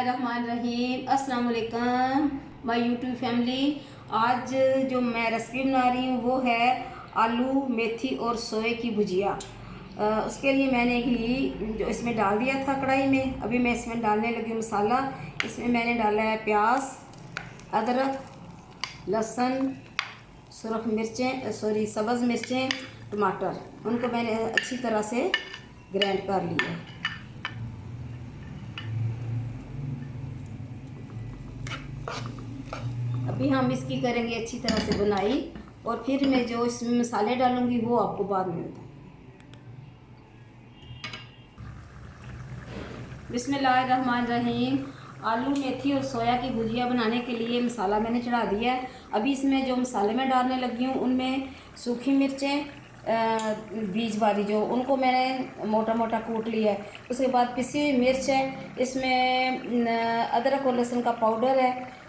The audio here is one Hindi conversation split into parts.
बिस्मिल्लाहिर्रहमानिर्रहीम। अस्सलाम वालेकुम माय यूट्यूब फैमिली। आज जो मैं रेसिपी बना रही हूँ वो है आलू मेथी और सोए की भुजिया। उसके लिए मैंने घी जो इसमें डाल दिया था कढ़ाई में। अभी मैं इसमें डालने लगी मसाला। इसमें मैंने डाला है प्याज, अदरक, लहसुन, सुरख मिर्चें सब्ज़ मिर्चें, टमाटर। उनको मैंने अच्छी तरह से ग्राइंड कर लिया। अभी हम इसकी करेंगे अच्छी तरह से बुनाई और फिर मैं जो इसमें मसाले डालूंगी वो आपको बाद में बताऊँ। बिस्मिल्लाहिर्रहमानिर्रहीम। आलू मेथी और सोया की भुजिया बनाने के लिए मसाला मैंने चढ़ा दिया है। अभी इसमें जो मसाले मैं डालने लगी हूँ उनमें सूखी मिर्चें बीज वाली जो उनको मैंने मोटा मोटा कूट लिया है। उसके बाद पिसी हुई मिर्च है, इसमें अदरक और लहसुन का पाउडर है,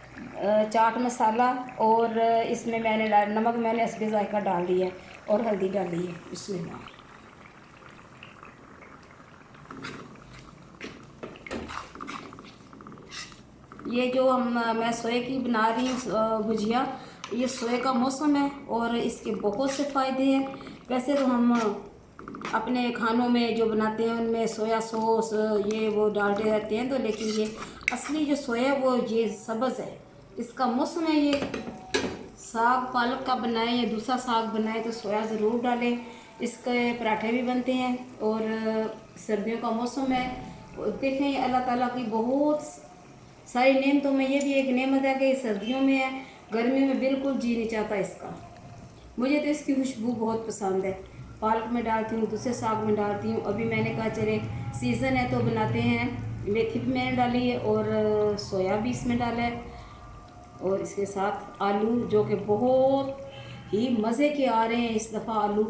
चाट मसाला, और इसमें मैंने नमक मैंने हस्बे जायका डाल दिया है और हल्दी डाली है। इसमें ये जो मैं सोए की बना रही हूँ भुजिया, ये सोए का मौसम है और इसके बहुत से फ़ायदे हैं। वैसे तो हम अपने खानों में जो बनाते हैं उनमें सोया सॉस ये वो डालते रहते हैं, तो लेकिन ये असली जो सोया वो ये सब्ज़ है, इसका मौसम है। ये साग पालक का बनाएं या दूसरा साग बनाएं तो सोया ज़रूर डालें। इसके पराठे भी बनते हैं और सर्दियों का मौसम है। देखें अल्लाह ताला की बहुत सारी नेमतों में ये भी एक नेमत है कि सर्दियों में है, गर्मियों में बिल्कुल जी नहीं चाहता इसका। मुझे तो इसकी खुशबू बहुत पसंद है। पालक में डालती हूँ, दूसरे साग में डालती हूँ। अभी मैंने कहा चले सीज़न है तो बनाते हैं। मेथी भी मैंने डाली है और सोया भी इसमें डाला है और इसके साथ आलू जो कि बहुत ही मज़े के आ रहे हैं इस दफ़ा आलू,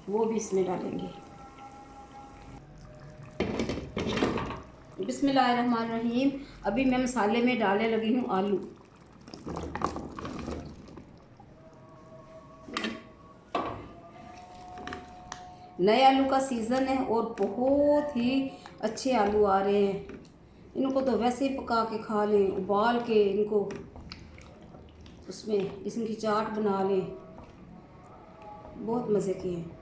वो भी इसमें डालेंगे। बिस्मिल्लाहिर्रहमानिर्रहीम। अभी मैं मसाले में डालने लगी हूँ आलू। नए आलू का सीज़न है और बहुत ही अच्छे आलू आ रहे हैं। इनको तो वैसे ही पका के खा लें, उबाल के इनको उसमें इनकी चाट बना लें, बहुत मज़े के हैं।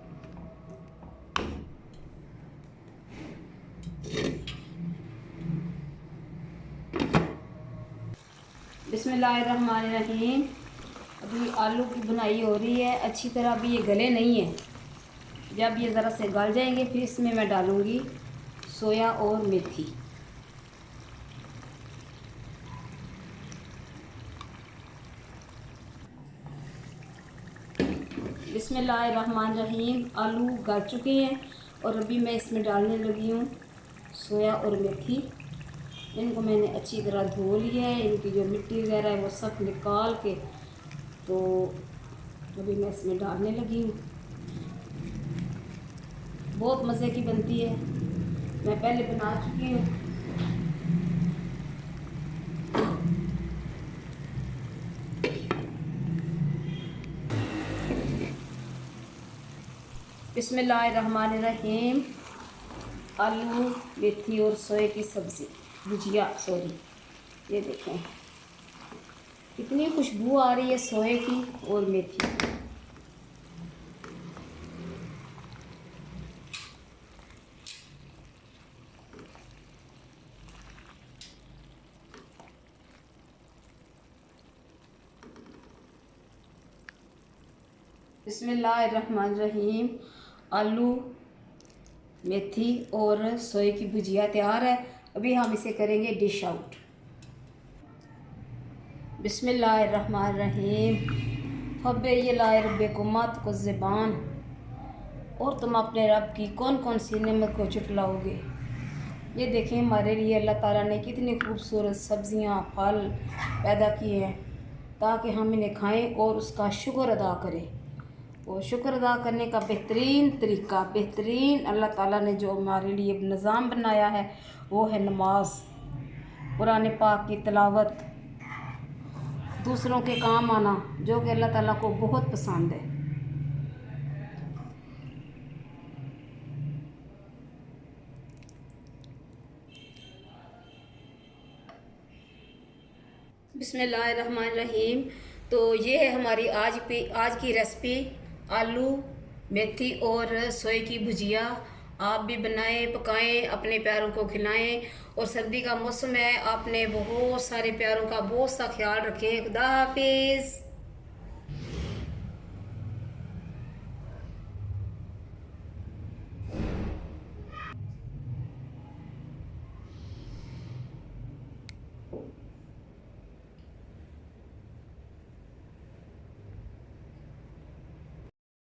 बिस्मिल्लाहिर्रहमानिर्रहीम। अभी आलू की बुनाई हो रही है अच्छी तरह। अभी ये गले नहीं है, जब ये ज़रा से गल जाएंगे फिर इसमें मैं डालूँगी सोया और मेथी। बिस्मिल्लाहिर्रहमानिर्रहीम। आलू गल चुके हैं और अभी मैं इसमें डालने लगी हूँ सोया और मेथी। इनको मैंने अच्छी तरह धो लिया है, इनकी जो मिट्टी वगैरह है वो सब निकाल के, तो अभी मैं इसमें डालने लगी हूँ। बहुत मज़े की बनती है, मैं पहले बना चुकी हूँ। बिस्मिल्लाहिर्रहमानिर्रहीम। आलू मेथी और सोए की सब्ज़ी भुजिया, ये देखें कितनी खुशबू आ रही है सोए की और मेथी की। बिस्मिल्लाहिर्रहमानिर्रहीम। आलू मेथी और सोए की भुजिया तैयार है। अभी हम इसे करेंगे डिश आउट। बिस्मिल्लाहिर्रहमानिर्रहीम। फब्बे ये लाए रब्बे को मत को ज़बान, और तुम अपने रब की कौन कौन सी नेमत को चुटलाओगे। ये देखें हमारे लिए अल्लाह ताला ने कितनी खूबसूरत सब्ज़ियाँ फल पैदा किए हैं ताकि हम इन्हें खाएं और उसका शुक्र अदा करें। और शुक्र अदा करने का बेहतरीन तरीका, बेहतरीन अल्लाह ताला ने जो हमारे लिए निज़ाम बनाया है वो है नमाज, कुरान पाक की तिलावत, दूसरों के काम आना, जो कि अल्लाह ताला को बहुत पसंद है। बिस्मिल्लाहिर्रहमानिर्रहीम। तो ये है हमारी आज की रेसिपी, आलू मेथी और सोए की भुजिया। आप भी बनाएं, पकाएं, अपने प्यारों को खिलाएं। और सर्दी का मौसम है, आपने बहुत सारे प्यारों का बहुत सा ख्याल रखें। खुदा हाफिज़।